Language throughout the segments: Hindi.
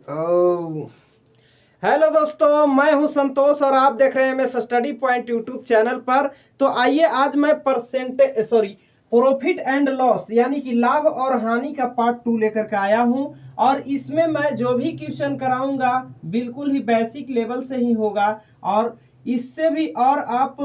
ओ हेलो दोस्तों, मैं हूं संतोष और आप देख रहे हैं MS study point YouTube channel पर। तो आइए आज मैं प्रॉफिट एंड लॉस यानी कि लाभ और हानि का पार्ट 2 लेकर के आया हूं। और इसमें मैं जो भी क्वेश्चन कराऊंगा बिल्कुल ही बेसिक लेवल से ही होगा। और इससे भी और आप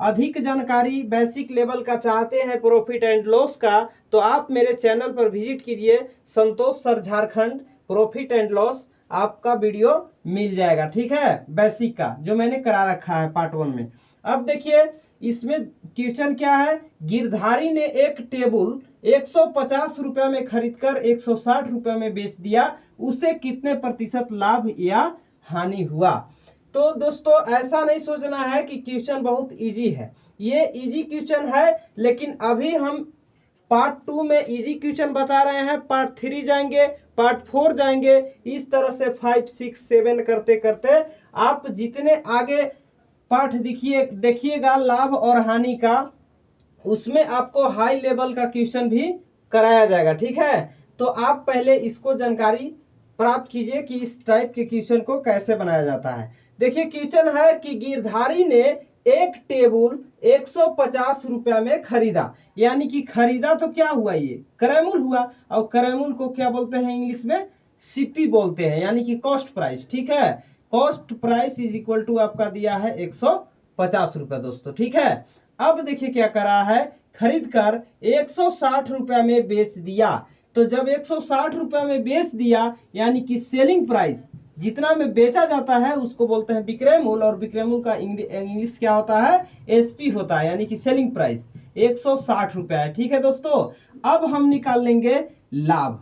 अधिक जानकारी बेसिक लेवल का चाहते हैं प्रॉफिट एंड लॉस का, तो आप मेरे चैनल पर विजिट कीजिए, Santosh sir Jharkhand profit and loss आपका वीडियो मिल जाएगा। ठीक है, बेसिक का जो मैंने करा रखा है पार्ट 1 में। अब देखिए इसमें क्वेश्चन क्या है। गिरधारी ने एक टेबल 150 रुपए में खरीदकर 160 रुपए में बेच दिया, उसे कितने प्रतिशत लाभ या हानि हुआ। तो दोस्तों ऐसा नहीं सोचना है कि क्वेश्चन बहुत इजी है। ये इजी क्वेश्चन है, लेकिन अभी हम पार्ट 2 में इजी क्वेश्चन बता रहे हैं। पार्ट 3 जाएंगे, पार्ट 4 जाएंगे, इस तरह से 5, 6, 7 करते करते आप जितने आगे पार्ट देखिएगा लाभ और हानि का, उसमें आपको हाई लेवल का क्वेश्चन भी कराया जाएगा। ठीक है, तो आप पहले इसको जानकारी प्राप्त कीजिए कि इस टाइप के क्वेश्चन को कैसे बनाया जाता है। देखिए क्वेश्चन है कि गिरधारी ने एक टेबल 150 रुपया में खरीदा, यानी कि खरीदा तो क्या हुआ, ये क्रयमूल हुआ। और क्रयमूल को क्या बोलते हैं इंग्लिश में, सीपी बोलते हैं, यानी कि कॉस्ट प्राइस। ठीक है, cost price is equal to आपका दिया है 150 रुपया दोस्तों। ठीक है, अब देखिए क्या करा है, खरीद कर 160 रुपया में बेच दिया। तो जब 160 रुपया में बेच दिया, यानी कि सेलिंग प्राइस जितना में बेचा जाता है उसको बोलते हैं विक्रय मूल्य, और विक्रय मूल्य का इंग्लिश क्या होता है, एसपी होता है, यानी कि सेलिंग प्राइस 160 रुपया है। ठीक है दोस्तों, अब हम निकाल लेंगे लाभ।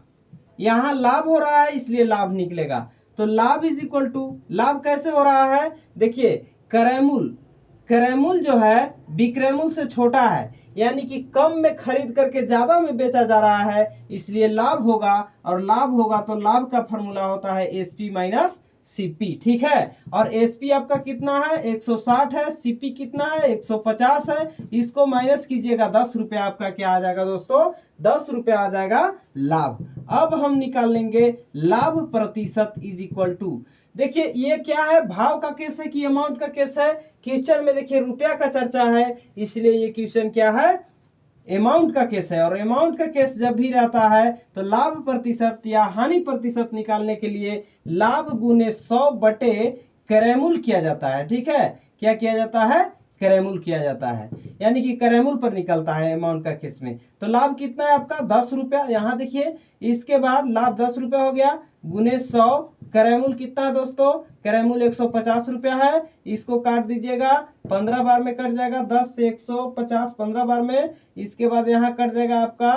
यहां लाभ हो रहा है इसलिए लाभ निकलेगा। तो लाभ इज इक्वल टू, लाभ कैसे हो रहा है, देखिए क्रयमूल्य जो है विक्रयमूल्य से छोटा है, यानी कि कम में खरीद करके ज्यादा में बेचा जा रहा है, इसलिए लाभ होगा। और लाभ होगा तो लाभ का फॉर्मूला होता है एसपी माइनस सीपी। ठीक है, और एसपी आपका कितना है, 160 है, सीपी कितना है, 150 है। इसको माइनस कीजिएगा, 10 रुपया आपका क्या आ जाएगा दोस्तों, 10 रुपया आ जाएगा लाभ। अब हम निकाल लेंगे लाभ प्रतिशत इज इक्वल टू, देखिए ये क्या है, भाव का केस है कि अमाउंट का केस है। क्वेश्चन में देखिए रुपया का चर्चा है, इसलिए ये क्वेश्चन क्या है, अमाउंट का केस है। और अमाउंट का केस जब भी रहता है तो लाभ प्रतिशत या हानि प्रतिशत निकालने के लिए लाभ गुने 100 बटे क्रयमूल्य किया जाता है। ठीक है, क्या किया जाता है, क्रयमूल्य किया जाता है, यानी कि क्रयमूल्य पर निकलता है अमाउंट का केस में। तो लाभ कितना है आपका, 10 रुपया। यहाँ देखिए इसके बाद लाभ 10 रुपया हो गया, गुने 100, क्रयमूल्य कितना है दोस्तों, क्रयमूल्य 150 रुपया है। इसको काट दीजिएगा, 15 बार में कट जाएगा, 10 से 150 15 बार में। इसके बाद यहाँ कट जाएगा आपका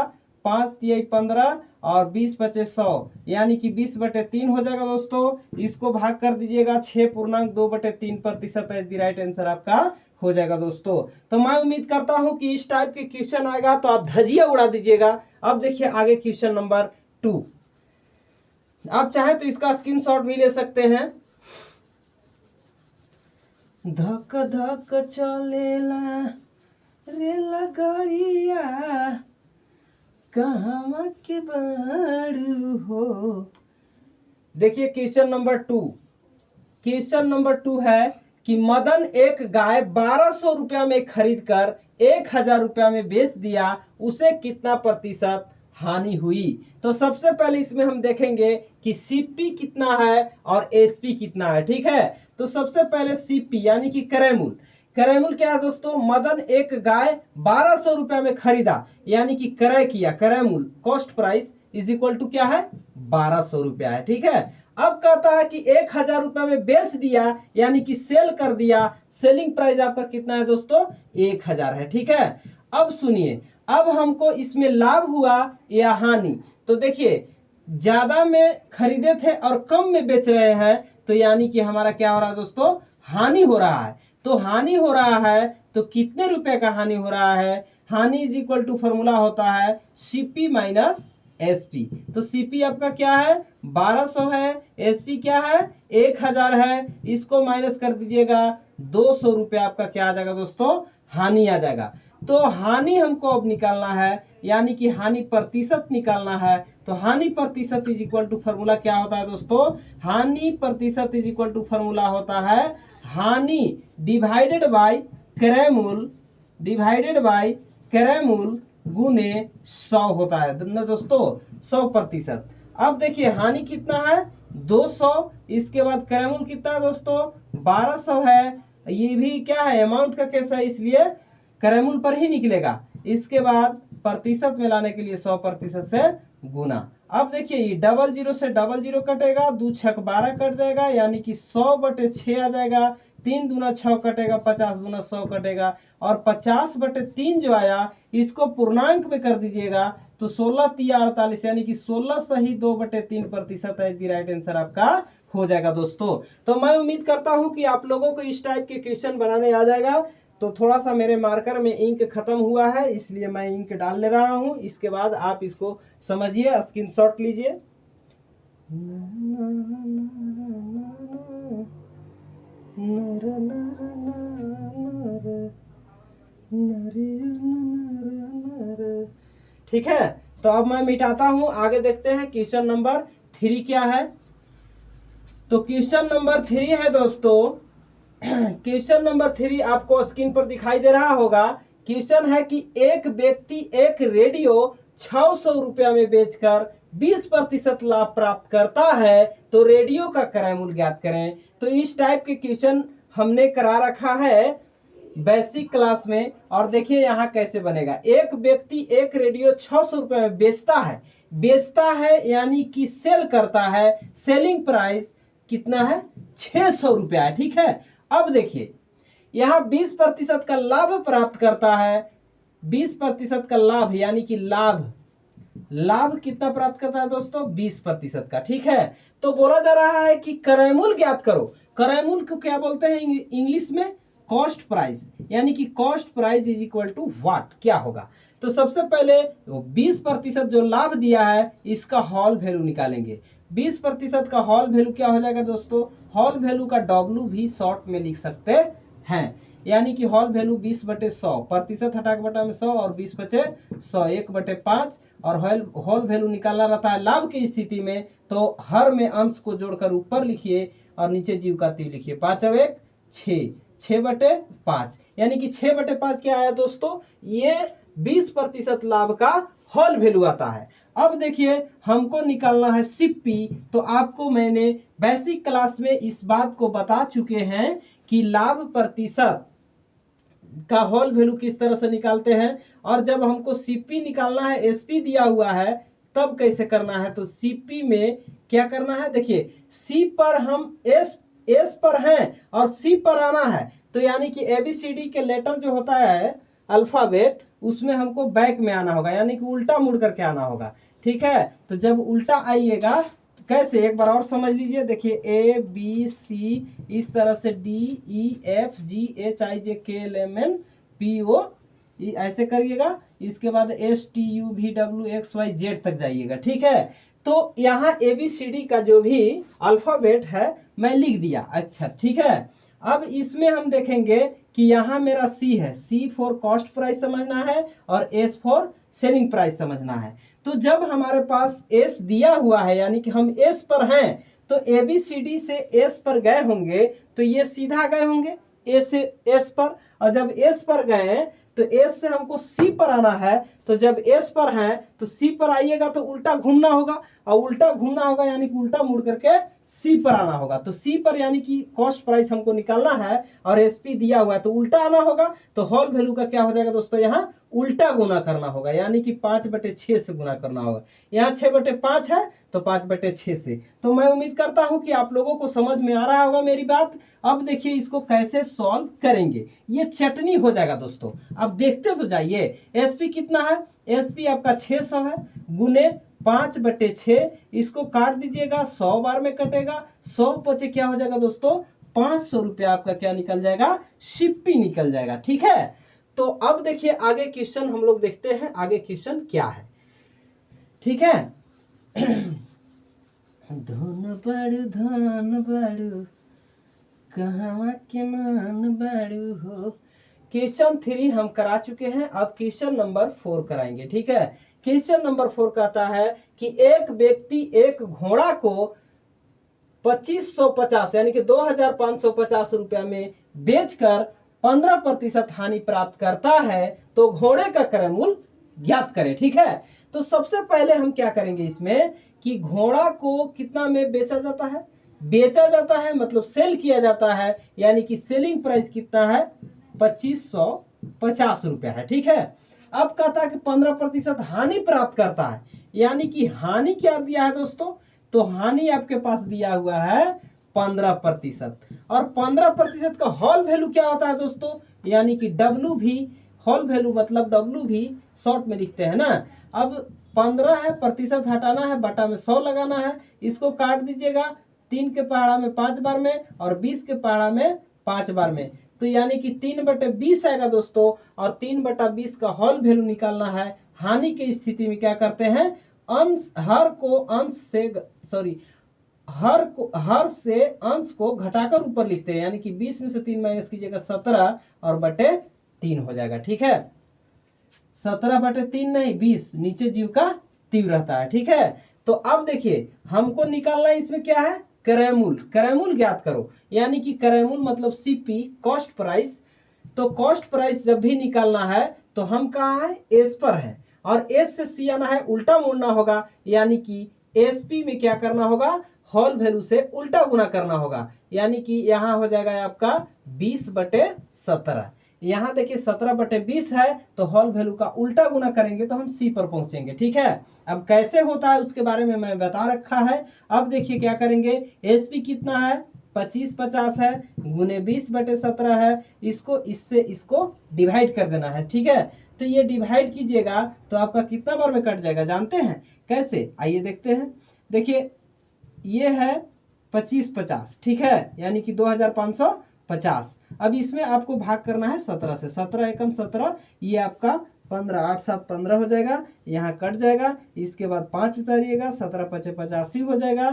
5 तिहाई 15 और 20 बचे 100, यानी कि 20 बटे 3 हो जाएगा दोस्तों। इसको भाग कर दीजिएगा, 6.2 बटे 3 प्रतिशत है द राइट आंसर आपका हो जाएगा दोस्तों। तो मैं उम्मीद करता हूं कि इस टाइप के क्वेश्चन आएगा तो आप धजिया उड़ा दीजिएगा। अब देखिए आगे क्वेश्चन नंबर 2, आप चाहें तो इसका स्क्रीनशॉट भी ले सकते हैं। धक धक चलेला रेला गाड़िया, कहवा के बाड़ू हो। देखिए क्वेश्चन नंबर 2, क्वेश्चन नंबर 2 है कि मदन एक गाय 1200 रुपया में खरीदकर 1000 रुपया में बेच दिया, उसे कितना प्रतिशत हानि हुई। तो सबसे पहले इसमें हम देखेंगे कि सीपी कितना है और एसपी कितना है। ठीक है, तो सबसे पहले सीपी यानी कि क्रयमूल्य। क्रयमूल्य क्या है दोस्तों, मदन एक गाय 1200 रुपया में खरीदा, यानी कि क्रय किया, क्रयमूल्य cost price is equal to क्या है, 1200 रुपया है। ठीक है, अब कहता है कि 1000 रुपया में बेच दिया, यानी कि सेल कर दिया, सेलिंग प्राइस आपका कितना है दोस्तों, 1000 है। ठीक है, अब सुनिए, अब हमको इसमें लाभ हुआ या हानि। तो देखिए ज्यादा में खरीदे थे और कम में बेच रहे हैं, तो यानी कि हमारा क्या हो रहा है दोस्तों, हानि हो रहा है। तो हानि हो रहा है तो कितने रुपए का हानि हो रहा है, हानि इज इक्वल टू फॉर्मूला होता है सीपी माइनस एसपी। तो सीपी आपका क्या है, 1200 है, एसपी क्या है, 1000 है। इसको माइनस कर दीजिएगा, 200 रुपया आपका क्या आ जाएगा दोस्तों, हानि आ जाएगा। तो हानि हमको अब निकालना है, यानी कि हानि प्रतिशत निकालना है। तो हानि प्रतिशत इज इक्वल टू फॉर्मूला क्या होता है दोस्तों? हानि प्रतिशत इज इक्वल टू फॉर्मूला होता है हानि डिवाइडेड बाय क्रयमूल, डिवाइडेड बाय क्रयमूल गुने 100 होता है ना दोस्तों, 100%। अब देखिए हानि कितना है 200, इसके बाद क्रयमूल कितना है दोस्तों 1200 है। ये भी क्या है अमाउंट का केस है, इसलिए क्रयमूल पर ही निकलेगा। इसके बाद प्रतिशत में लाने के लिए 100% से गुना। अब देखिए ये 00 से 00 कटेगा, 2 छक 12 कट जाएगा, यानी कि 100/6 आ जाएगा। 3 दूना 6 कटेगा, 50 दूना 100 कटेगा, और 50/3 जो आया इसको पूर्णांक में कर दीजिएगा तो 16×3=48, यानी कि 16 सही 2/3% है। दी राइट आंसर आपका हो जाएगा दोस्तों। तो मैं उम्मीद करता हूं कि आप लोगों को इस टाइप के क्वेश्चन बनाने आ जाएगा। तो थोड़ा सा मेरे मार्कर में इंक खत्म हुआ है, इसलिए मैं इंक डाल ले रहा हूं। इसके बाद आप इसको समझिए, स्क्रीनशॉट लीजिए। ठीक है, तो अब मैं मिटाता हूं, आगे देखते हैं क्वेश्चन नंबर 3 क्या है। तो क्वेश्चन नंबर 3 है दोस्तों, क्वेश्चन नंबर 3 आपको स्क्रीन पर दिखाई दे रहा होगा। क्वेश्चन है कि एक व्यक्ति एक रेडियो 600 रुपया में बेचकर 20% लाभ प्राप्त करता है, तो रेडियो का क्रय मूल्य ज्ञात करें। तो इस टाइप के क्वेश्चन हमने करा रखा है बेसिक क्लास में, और देखिए यहाँ कैसे बनेगा। एक व्यक्ति एक रेडियो 600 रुपये में बेचता है यानी कि सेल करता है, सेलिंग प्राइस कितना है 600 रुपया है। ठीक है, अब देखिए यहाँ 20% का लाभ प्राप्त करता है, 20% का लाभ, यानी कि लाभ कितना प्राप्त करता है दोस्तों 20% का। ठीक है, तो बोला जा रहा है कि क्रय मूल्य ज्ञात करो। क्रय मूल्य को क्या बोलते हैं इंग्लिश में? कॉस्ट प्राइस, यानी कि cost price is equal to what, क्या होगा? तो सबसे पहले 20% जो लाभ दिया है इसका होल वैल्यू निकालेंगे। 20% का होल वैल्यू क्या हो जाएगा दोस्तों? होल वैल्यू का डब्ल्यू भी शॉर्ट में लिख सकते हैं, यानी कि होल वैल्यू 20/100, प्रतिशत हटा के बटा में 100 और 20/100 1/5, और होल वैल्यू निकालना रहता है लाभ की स्थिति में, तो हर में अंश को जोड़कर ऊपर लिखिए और नीचे जीव का तीर लिखिए। 5 और 1 6, 6/5, यानी कि 6/5 क्या आया दोस्तों? ये 20% लाभ का होल वैल्यू आता है। अब देखिए हमको निकालना है सीपी। तो आपको मैंने बेसिक क्लास में इस बात को बता चुके हैं कि लाभ प्रतिशत का होल वैल्यू किस तरह से निकालते हैं, और जब हमको सीपी निकालना है, एसपी दिया हुआ है, तब कैसे करना है। तो सीपी में क्या करना है, देखिए सी पर हम एस पर हैं और सी पर आना है, तो यानी कि एबीसीडी के लेटर जो होता है अल्फाबेट, उसमें हमको बैक में आना होगा, यानी कि उल्टा मुड़ करके आना होगा। ठीक है, तो जब उल्टा आइएगा कैसे, एक बार और समझ लीजिए। देखिए ए बी सी, इस तरह से D E F G H I J K L M N P O, ऐसे करिएगा। इसके बाद S T U V W X Y Z तक जाइएगा। ठीक है, तो यहाँ ए बी सी डी का जो भी अल्फाबेट है मैं लिख दिया। अच्छा ठीक है, अब इसमें हम देखेंगे कि यहाँ मेरा सी है, सी फॉर कॉस्ट प्राइस समझना है और एस फॉर सेलिंग प्राइस समझना है। तो जब हमारे पास एस दिया हुआ है, यानी कि हम एस पर हैं, तो ए बी सी डी से एस पर गए होंगे तो ये सीधा गए होंगे ए से एस पर, और जब एस पर गए तो एस से हमको सी पर आना है। तो जब एस पर हैं तो सी पर आइएगा तो उल्टा घूमना होगा, और उल्टा घूमना होगा यानी कि उल्टा मुड़ करके सी पर आना होगा। तो सी पर यानी कि कॉस्ट प्राइस हमको निकालना है और एसपी दिया हुआ है, तो उल्टा आना होगा। तो होल वैल्यू का क्या हो जाएगा दोस्तों, यहाँ उल्टा गुना करना होगा, यानी कि 5/6 से गुना करना होगा। यहाँ 6/5 है तो 5/6 से। तो मैं उम्मीद करता हूं कि आप लोगों को समझ में आ रहा होगा मेरी बात। अब देखिए इसको कैसे सॉल्व करेंगे, ये चटनी हो जाएगा दोस्तों। अब देखते तो जाइए, एसपी कितना है, एसपी आपका 600 है, गुने 5/6, इसको काट दीजिएगा, 100 बार में कटेगा, 100 पचे क्या हो जाएगा दोस्तों 500 रुपया आपका क्या निकल जाएगा, शिप्पी निकल जाएगा। ठीक है, तो अब देखिए आगे क्वेश्चन हम लोग देखते हैं, आगे क्वेश्चन क्या है। ठीक है, धन बड़ू कहवा के मान बड़ू हो, क्वेश्चन 3 हम करा चुके हैं, अब क्वेश्चन नंबर 4 कराएंगे। ठीक है, क्वेश्चन नंबर 4 कहता है कि एक व्यक्ति एक घोड़ा को 2550 यानी कि 2550 रुपया में बेचकर 15% हानि प्राप्त करता है, तो घोड़े का क्रय मूल्य ज्ञात करें। ठीक है, तो सबसे पहले हम क्या करेंगे इसमें कि घोड़ा को कितना में बेचा जाता है, बेचा जाता है मतलब सेल किया जाता है, यानी कि सेलिंग प्राइस कितना है 2550 रुपया है। ठीक है, अब कहता है कि 15% हानि प्राप्त करता है, यानी कि हानि क्या दिया है दोस्तों, तो हानि आपके पास दिया हुआ है 15%, और 15% का होल वैल्यू क्या होता है दोस्तों, यानी कि डब्ल्यू भी, होल वैल्यू मतलब डब्ल्यू भी शॉर्ट में लिखते हैं ना। अब 15 है, प्रतिशत हटाना है, बटा में 100 लगाना है, इसको काट दीजिएगा 3 के पहाड़ा में 5 बार में और 20 के पहाड़ा में 5 बार में, तो यानी कि 3/20 आएगा दोस्तों, और 3/20 का होल वैल्यू निकालना है। हानि की स्थिति में क्या करते हैं, अंश हर को अंश से सॉरी हर से अंश को घटाकर ऊपर लिखते हैं, यानी कि 20 में से 3 माइनस कीजिएगा 17 और बटे 3 हो जाएगा। ठीक है, 17/3 नहीं 20, नीचे जीव का तीव्र रहता है। ठीक है, तो अब देखिए हमको निकालना है इसमें क्या है, क्रय मूल्य। क्रय मूल्य ज्ञात करो, यानी कि क्रय मूल्य मतलब सीपी कॉस्ट प्राइस। तो कॉस्ट प्राइस जब भी निकालना है तो हम कहाँ है, एस पर है, और एस से सी आना है, उल्टा मोड़ना होगा, यानी कि एसपी में क्या करना होगा, होल वैल्यू से उल्टा गुना करना होगा, यानी कि यहाँ हो जाएगा आपका 20/17। यहाँ देखिए 17/20 है, तो होल वैल्यू का उल्टा गुना करेंगे तो हम सी पर पहुंचेंगे। ठीक है, अब कैसे होता है उसके बारे में मैं बता रखा है। अब देखिए क्या करेंगे, एसपी कितना है 2550 है, गुने 20/17 है, इसको इससे इसको डिवाइड कर देना है। ठीक है, तो ये डिवाइड कीजिएगा तो आपका कितना बार में कट जाएगा जानते हैं कैसे, आइए देखते हैं। देखिए ये है 2550, ठीक है, यानी कि 2550। अब इसमें आपको भाग करना है 17 से, 17 एकम 17, ये आपका 15, 8 7 15 हो जाएगा, यहाँ कट जाएगा, इसके बाद 5 उतारिएगा, 17×5 = 85 हो जाएगा,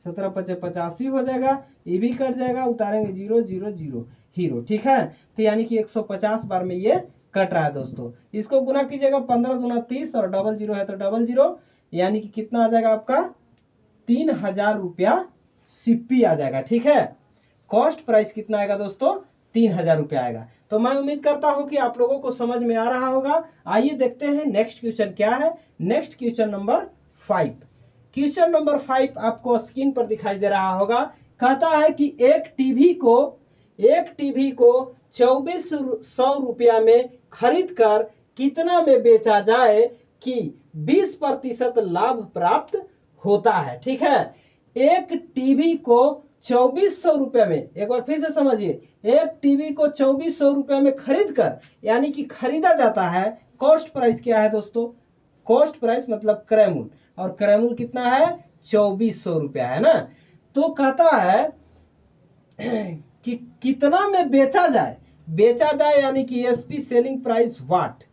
17×5 = 85 हो जाएगा, ये भी कट जाएगा, उतारेंगे 0 0 0 हीरो। ठीक है, तो यानी कि 150 बार में ये कट रहा है दोस्तों। इसको गुना कीजिएगा, 15 दूना 30 और डबल 0 है तो डबल 0, यानी कि कितना आ जाएगा आपका 3000 रुपया सीपी आ जाएगा। ठीक है, कॉस्ट प्राइस कितना आएगा दोस्तों, 3000 रुपया आएगा। तो मैं उम्मीद करता हूं कि आप लोगों को समझ में आ रहा होगा। आइए देखते हैं नेक्स्ट क्वेश्चन क्या है। Next question number 5। Question number 5 आपको स्क्रीन पर दिखाई दे रहा होगा। कहता है कि एक टीवी को 2400 रुपया में खरीद कर कितना में बेचा जाए कि 20% लाभ प्राप्त होता है। ठीक है, एक टीवी को 2400 रुपये में, एक बार फिर से समझिए, एक टीवी को 2400 रुपये में खरीद कर, यानी कि खरीदा जाता है। कॉस्ट प्राइस क्या है दोस्तों, कॉस्ट प्राइस मतलब क्रय मूल्य, और क्रय मूल्य कितना है 2400 रुपया है ना। तो कहता है कि कितना में बेचा जाए, यानी कि SP selling price what,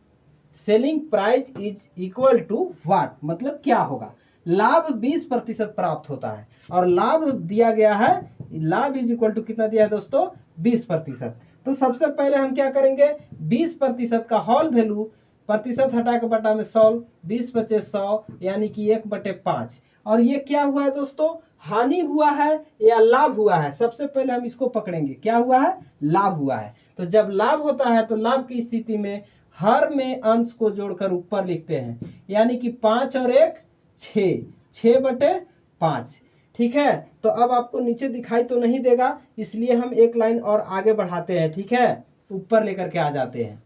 selling price is equal to what, मतलब क्या होगा, लाभ 20% प्राप्त होता है, और लाभ दिया गया है, लाभ इज इक्वल टू कितना दिया है दोस्तों 20%। तो सबसे पहले हम क्या करेंगे, 20% का होल वैल्यू, प्रतिशत हटा के बटा में 100, 20 बचे 100, यानी कि 1/5। और ये क्या हुआ है दोस्तों, हानि हुआ है या लाभ हुआ है, सबसे पहले हम इसको पकड़ेंगे, क्या हुआ है, लाभ हुआ है। तो जब लाभ होता है तो लाभ की स्थिति में हर में अंश को जोड़कर ऊपर लिखते हैं, यानी कि 5 और 1 6, 6/5। ठीक है, तो अब आपको नीचे दिखाई तो नहीं देगा, इसलिए हम एक लाइन और आगे बढ़ाते हैं। ठीक है, ऊपर लेकर के आ जाते हैं।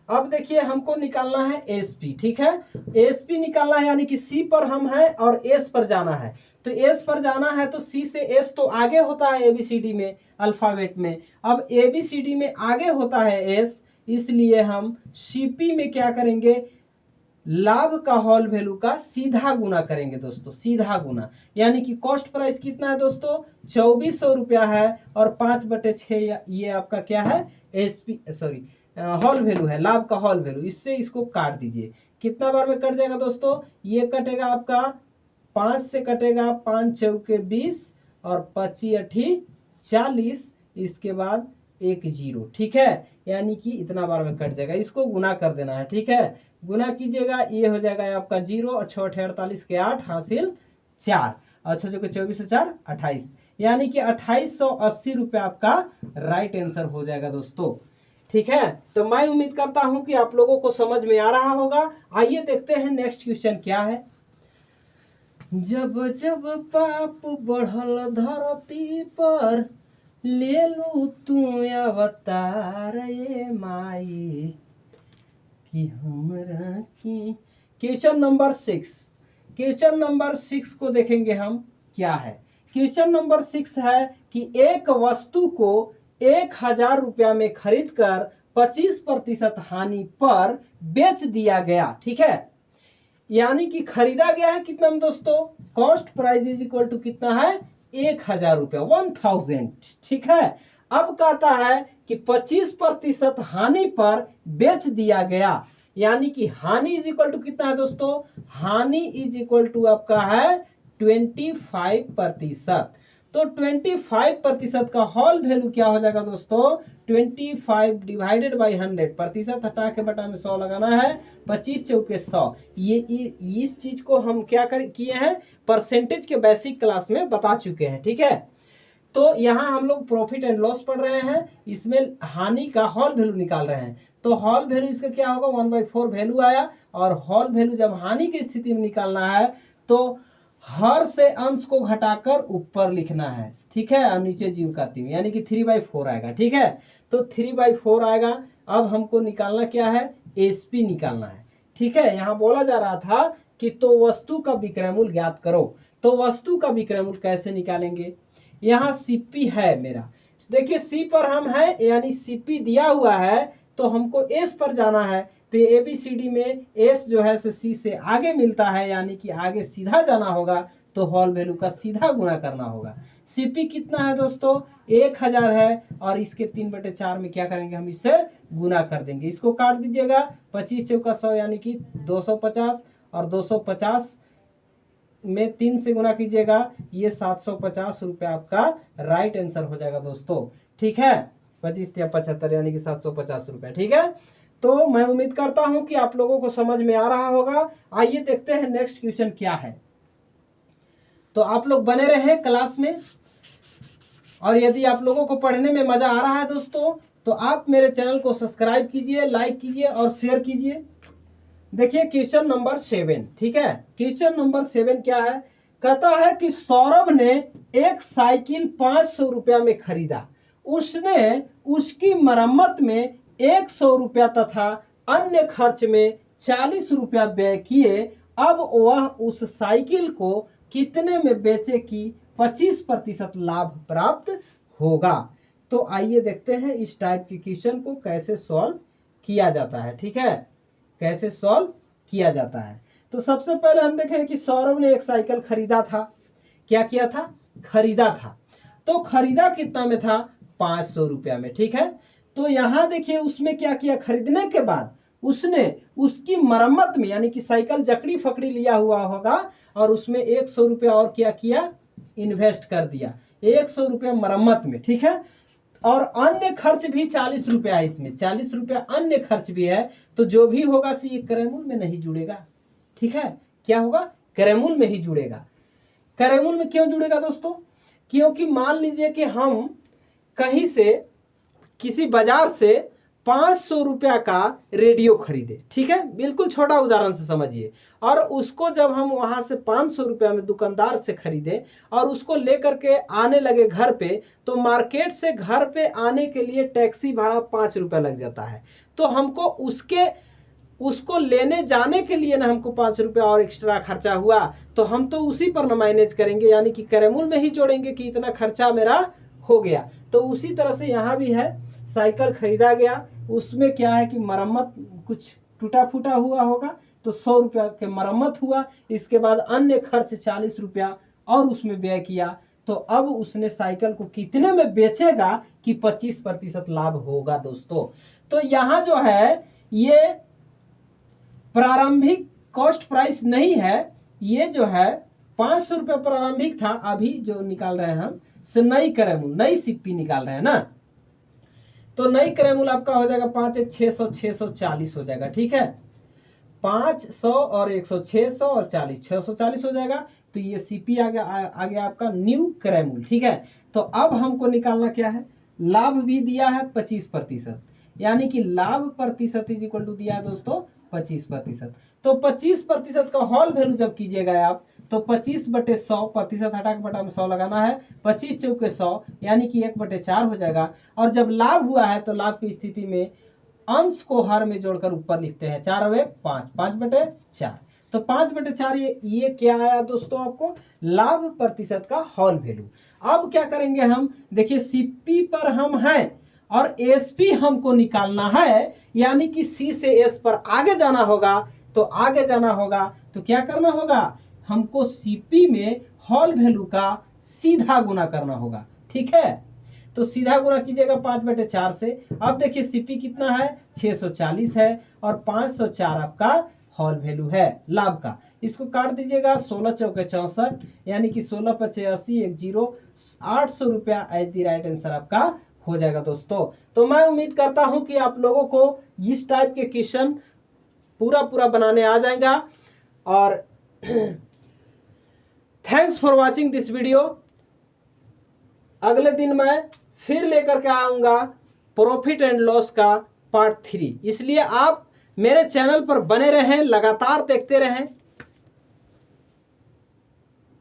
अब देखिए हमको निकालना है एसपी। ठीक है, एसपी निकालना है, यानी कि सी पर हम हैं और एस पर जाना है। तो एस पर जाना है तो सी से एस तो आगे होता है एबीसीडी में, अल्फाबेट में। अब एबीसीडी में आगे होता है एस, इसलिए हम सीपी में क्या करेंगे, लाभ का होल वैल्यू का सीधा गुना करेंगे दोस्तों, सीधा गुना, यानी कि कॉस्ट प्राइस कितना है दोस्तों 2400 रुपया है, और 5/6 ये आपका क्या है एसपी सॉरी होल वैल्यू है, लाभ का होल वैल्यू। इससे इसको काट दीजिए, कितना बार में कट जाएगा दोस्तों, ये कटेगा आपका 5 से कटेगा, 5 × 4 = 20 और 25 × 8 = 40, इसके बाद एक जीरो, ठीक है, यानी कि इतना बार में कट जाएगा। इसको गुना कर देना है, ठीक है, गुना कीजिएगा, ये हो जाएगा आपका 0 और 6 48 के 8 हासिल 4 और 6 के 24 और 4 28, यानी कि 2880 रुपये आपका राइट आंसर हो जाएगा दोस्तों। ठीक है, तो मैं उम्मीद करता हूं कि आप लोगों को समझ में आ रहा होगा। आइए देखते हैं नेक्स्ट क्वेश्चन क्या है। जब जब पाप बढ़ल धरती पर, ले लू तू अवतार ये माई कि हमरा की। क्वेश्चन नंबर 6, क्वेश्चन नंबर 6 को देखेंगे हम क्या है। क्वेश्चन नंबर 6 है कि एक वस्तु को 1000 रुपया में खरीद कर 25% हानि पर बेच दिया गया, ठीक है, यानी कि खरीदा गया है कितना में दोस्तों, cost price is equal to कितना है 1000 रुपया, 1000, ठीक है। अब कहता है कि 25% हानि पर बेच दिया गया, यानी कि हानि इज इक्वल टू कितना है दोस्तों, हानि इज इक्वल टू आपका है 25%। तो 25% का होल वैल्यू क्या हो जाएगा दोस्तों, 25 डिवाइडेड बाई 100, प्रतिशत हटा के बटा में 100 लगाना है, 25 चौके 100। ये इस चीज को हम क्या किए हैं, परसेंटेज के बेसिक क्लास में बता चुके हैं, ठीक है। तो यहाँ हम लोग प्रॉफिट एंड लॉस पढ़ रहे हैं, इसमें हानि का होल वैल्यू निकाल रहे हैं। तो होल वैल्यू इसका क्या होगा, 1/4 वैल्यू आया, और होल वैल्यू जब हानि की स्थिति में निकालना है तो हर से अंश को घटाकर ऊपर लिखना है, ठीक है, और नीचे जीव का तीन, यानी कि 3/4 आएगा, ठीक है। तो 3/4 आएगा। अब हमको निकालना क्या है, एसपी निकालना है, ठीक है। यहाँ बोला जा रहा था कि तो वस्तु का विक्रय मूल्य ज्ञात करो। तो वस्तु का विक्रय मूल्य कैसे निकालेंगे, यहाँ सीपी है मेरा, देखिए सी पर हम है, यानी सीपी दिया हुआ है, तो हमको एस पर जाना है। तो एबीसीडी में एस जो है सी से आगे मिलता है, यानी कि आगे सीधा जाना होगा, तो होल वैल्यू का सीधा गुणा करना होगा। सीपी कितना है दोस्तों, 1000 है, और इसके 3/4 में क्या करेंगे, हम इससे गुना कर देंगे। इसको काट दीजिएगा, 25 चौका 100 यानी कि 250, और 250 में 3 से गुना कीजिएगा, ये 750 रुपये आपका राइट आंसर हो जाएगा दोस्तों, ठीक है। 25 या 75 यानी कि 750 रुपये, ठीक है। तो मैं उम्मीद करता हूं कि आप लोगों को समझ में आ रहा होगा। आइए देखते हैं नेक्स्ट क्वेश्चन क्या है। तो आप लोग बने रहे क्लास में, और यदि आप लोगों को पढ़ने में मजा आ रहा है दोस्तों, तो आप मेरे चैनल को सब्सक्राइब कीजिए, लाइक कीजिए और शेयर कीजिए। देखिए क्वेश्चन नंबर 7, ठीक है। क्वेश्चन नंबर 7 क्या है, कहता है कि सौरभ ने एक साइकिल 500 रुपया में खरीदा, उसने उसकी मरम्मत में 100 रुपया तथा अन्य खर्च में 40 रुपया व्यय किए। अब वह उस साइकिल को कितने में बेचे कि 25% लाभ प्राप्त होगा। तो आइए देखते हैं इस टाइप के क्वेश्चन को कैसे सॉल्व किया जाता है, ठीक है, कैसे सॉल्व किया जाता है। तो सबसे पहले हम देखें कि सौरभ ने एक साइकिल खरीदा था, क्या किया था, खरीदा था। तो खरीदा कितना में था, 500 रुपया में, ठीक है। तो यहां देखिए उसमें क्या किया, खरीदने के बाद उसने उसकी मरम्मत में, यानी कि साइकिल जकड़ी फकड़ी लिया हुआ होगा, और उसमें 100 रुपया और क्या किया, इन्वेस्ट कर दिया, 100 रुपया मरम्मत में, ठीक है। और अन्य खर्च भी 40 रुपया है, इसमें 40 रुपया अन्य खर्च भी है। तो जो भी होगा ये क्रय मूल्य में नहीं जुड़ेगा, ठीक है, क्या होगा, क्रय मूल्य में ही जुड़ेगा। क्रय मूल्य में क्यों जुड़ेगा दोस्तों, क्योंकि मान लीजिए कि हम कहीं से किसी बाजार से 500 रुपया का रेडियो खरीदे, ठीक है, बिल्कुल छोटा उदाहरण से समझिए, और उसको जब हम वहां से 500 रुपया में दुकानदार से खरीदे और उसको लेकर के आने लगे घर पे, तो मार्केट से घर पे आने के लिए टैक्सी भाड़ा 5 रुपया लग जाता है। तो हमको उसको लेने जाने के लिए ना हमको 5 रुपया और एक्स्ट्रा खर्चा हुआ, तो हम तो उसी पर न मैनेज करेंगे, यानी कि क्रय मूल्य में ही जोड़ेंगे कि इतना खर्चा मेरा हो गया। तो उसी तरह से यहाँ भी है, साइकिल खरीदा गया, उसमें क्या है कि मरम्मत कुछ टूटा फूटा हुआ होगा, तो 100 रुपया के मरम्मत हुआ, इसके बाद अन्य खर्च 40 रुपया और उसमें व्यय किया। तो अब उसने साइकिल को कितने में बेचेगा कि 25% लाभ होगा दोस्तों। तो यहाँ जो है ये प्रारंभिक कॉस्ट प्राइस नहीं है, ये जो है 500 रुपया प्रारंभिक था, अभी जो निकाल रहे हैं हम से नई क्रय मूल्य, नई सिप्पी निकाल रहे हैं ना, तो नई क्रय मूल्य आपका हो जाएगा 5 1 600, 640 हो जाएगा। ठीक है, 500 और 100, 600 और 40, 640 हो जाएगा। तो ये सीपी आ गया आपका न्यू क्रय मूल्य। ठीक है, तो अब हमको निकालना क्या है, लाभ भी दिया है 25%, यानी कि लाभ प्रतिशत इज इक्वल टू दिया है दोस्तों 25%। तो 25% का होल वैल्यू जब कीजिएगा आप, तो 25/100, प्रतिशत हटा के बटा में 100 लगाना है, 25 चौके 100 यानी कि 1/4 हो जाएगा। और जब लाभ हुआ है तो लाभ की स्थिति में अंश को हर में जोड़कर ऊपर लिखते हैं, 4 और 5, 5/4। तो 5/4 ये क्या आया दोस्तों आपको, लाभ प्रतिशत का होल वैल्यू। अब क्या करेंगे हम, देखिए सीपी पर हम हैं और एसपी हमको निकालना है, यानी कि सी से एस पर आगे जाना होगा। तो आगे जाना होगा तो क्या करना होगा, हमको सीपी में होल वैल्यू का सीधा गुना करना होगा। ठीक है, तो सीधा गुना कीजिएगा 5/4 से। अब देखिए सीपी कितना है, 640 है और 504 आपका होल वैल्यू है लाभ का। इसको काट दीजिएगा, 16 चौके 64 यानी कि 16/85 10 800 रुपया एज दी राइट आंसर आपका हो जाएगा दोस्तों। तो मैं उम्मीद करता हूं कि आप लोगों को इस टाइप के क्वेश्चन पूरा बनाने आ जाएगा। और thanks for watching this video. अगले दिन मैं फिर लेकर के आऊंगा प्रॉफिट एंड लॉस का पार्ट 3, इसलिए आप मेरे चैनल पर बने रहें, लगातार देखते रहें।